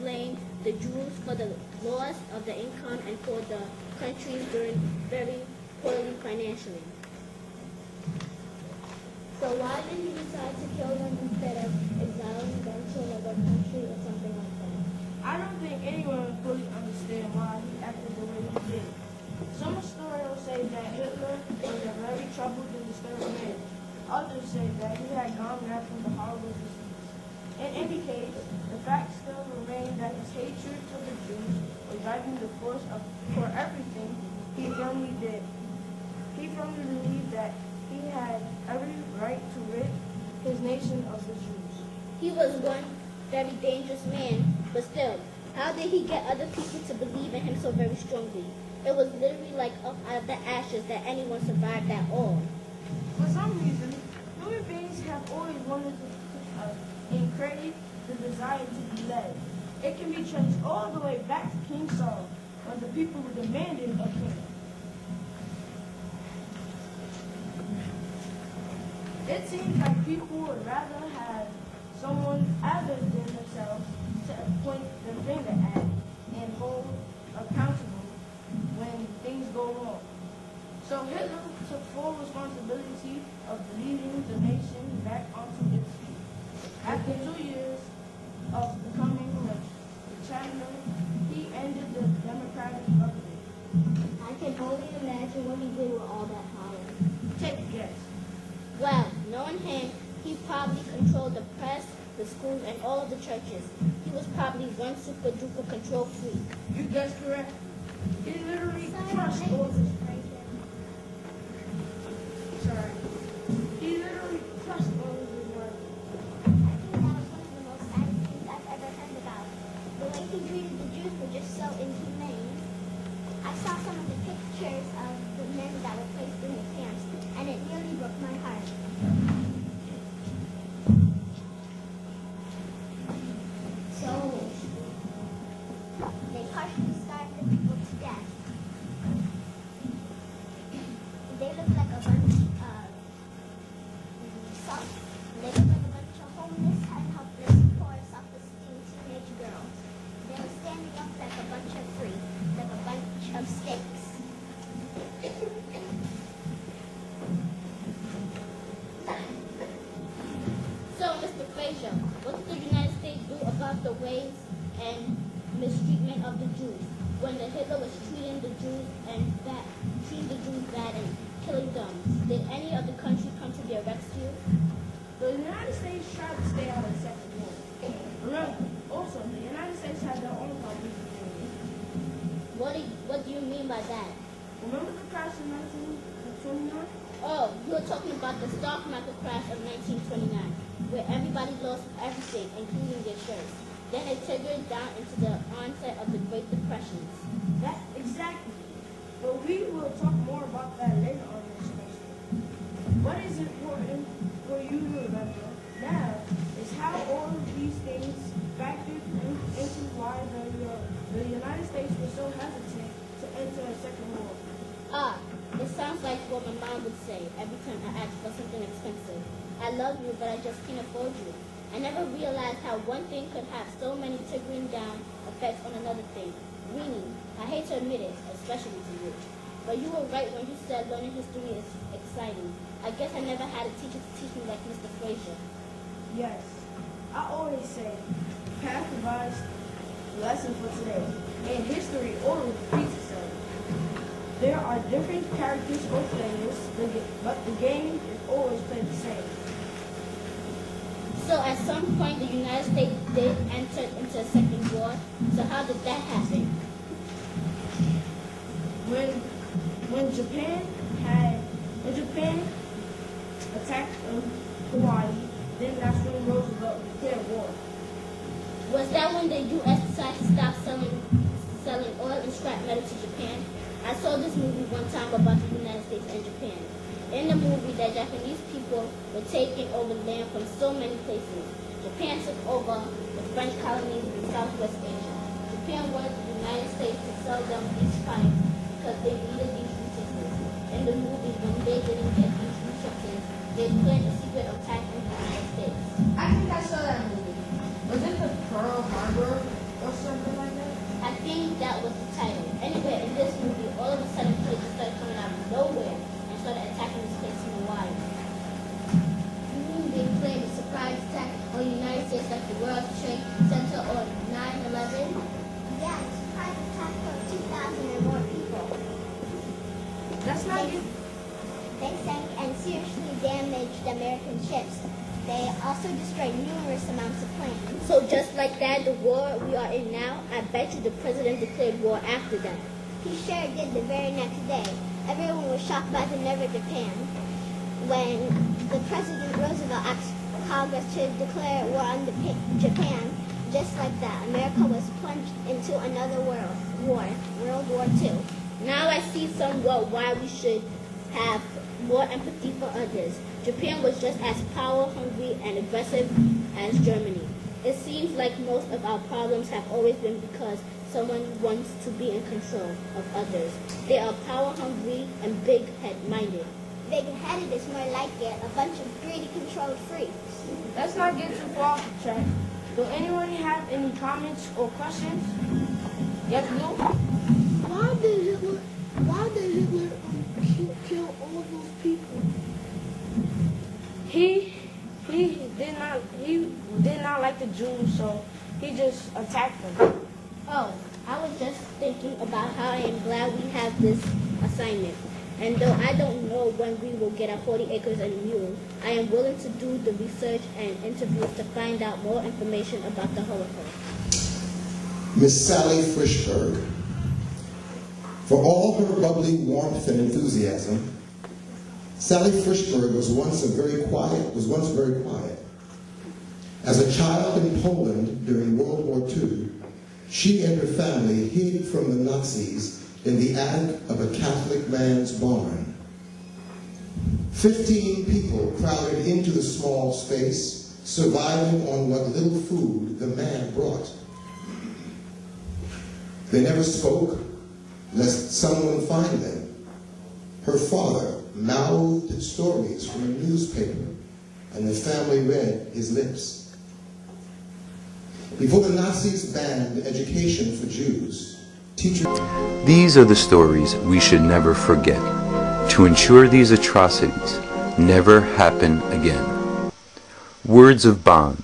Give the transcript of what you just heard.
blamed the Jews for the loss of the income and for the country doing very poorly financially. So why did he decide to kill them instead of exiling them to another country or something like that? I don't think anyone fully understands why he acted the way he did. Some historians say that Hitler was a very troubled and disturbed man. Others say that he had gone mad from the horrible disease. In any case, the fact still remained that his hatred of the Jews was driving the force for everything he firmly did. He firmly believed that he had every right to rid his nation of the Jews. He was one very dangerous man, but still, how did he get other people to believe in him so very strongly? It was literally like up out of the ashes that anyone survived at all. For some reason, human beings have always wanted to and crave the desire to be led. It can be traced all the way back to King Saul, when the people were demanding a king. It seems like people would rather have someone other than themselves to point the finger at and hold accountable when things go wrong. So Hitler took full responsibility of leading the nation back onto its feet. After 2 years of becoming the chancellor, he ended the Democratic Republic. I can only imagine what he did with all that power. Take a guess. Well, knowing him, he probably controlled the press, the schools, and all of the churches. He was probably one super duper control freak. You guessed correct. He literally crushed all the Sorry. He literally crushed all of his work. I think that was one of the most saddest things I've ever heard about. The way he treated the Jews were just so inhumane. I saw some of the pictures of the men that were placed in the camps, and it nearly broke my heart. So, they partially starved the people to death. They looked like a bunch of homeless and helpless, poor, self-esteem teenage girls. They were standing up like a bunch of free, like a bunch of steaks. So, Mr. Fraser, what did the United States do about the ways and mistreatment of the Jews when the Hitler was treating the Jews bad and killing them? Did any of the countries come to their rescue? The United States tried to stay out of the Second War. Remember, also, the United States had their own problems to deal with. What do you mean by that? Remember the crash in 1929? Oh, you're talking about the stock market crash of 1929, where everybody lost everything, including their shirts. Then it triggered down into the onset of the Great Depressions. That exactly. But we will talk more about that later on this semester. What is important for you to remember now is how all of these things factored into why the United States was so hesitant to enter a second war. It sounds like what my mom would say every time I asked for something expensive. I love you, but I just can't afford you. I never realized how one thing could have so many trickling down effects on another thing. Really, I hate to admit it, especially to you. But you were right when you said learning history is exciting. I guess I never had a teacher to teach me like Mr. Fraser. Yes, I always say, past provides the lesson for today, and history always repeats itself. There are different characters or players, but the game is always played the same. So at some point the United States did enter into a second war. So how did that happen? When Japan attacked Hawaii, then that's when Roosevelt declared war. Was that when the U.S. decided to stop selling oil and scrap metal to Japan? I saw this movie one time about the United States and Japan. In the movie, the Japanese people were taking over land from so many places. Japan took over the French colonies in Southwest Asia. Japan wanted the United States to sell them these pipes because they needed these resources. In the movie, when they didn't get these resources, they planned a secret attack on the United States. I think I saw that movie. Was it the Pearl Harbor or the American ships. They also destroyed numerous amounts of planes. So just like that, the war we are in now, I bet you the president declared war after that. He sure did the very next day. Everyone was shocked by the nerve of Japan when the President Roosevelt asked Congress to declare war on Japan. Just like that, America was plunged into another World War II. Now I see somewhat why we should have more empathy for others. Japan was just as power-hungry and aggressive as Germany. It seems like most of our problems have always been because someone wants to be in control of others. They are power-hungry and big-head-minded. Big-headed is more like it, a bunch of greedy, controlled freaks. Let's not get too far off the track. Do anyone have any comments or questions? Yes, Lou? Why did Hitler kill all those people? He did not like the Jews, so he just attacked them. Oh, I was just thinking about how I am glad we have this assignment. And though I don't know when we will get our 40 acres and a mule, I am willing to do the research and interviews to find out more information about the Holocaust. Miss Sally Frischberg. For all her bubbly warmth and enthusiasm, Sally Frischberg was once very quiet. As a child in Poland during World War II, she and her family hid from the Nazis in the attic of a Catholic man's barn. 15 people crowded into the small space, surviving on what little food the man brought. They never spoke, lest someone find them. Her father mouthed stories from a newspaper, and the family read his lips. Before the Nazis banned education for Jews, teachers... These are the stories we should never forget, to ensure these atrocities never happen again. Words of bond.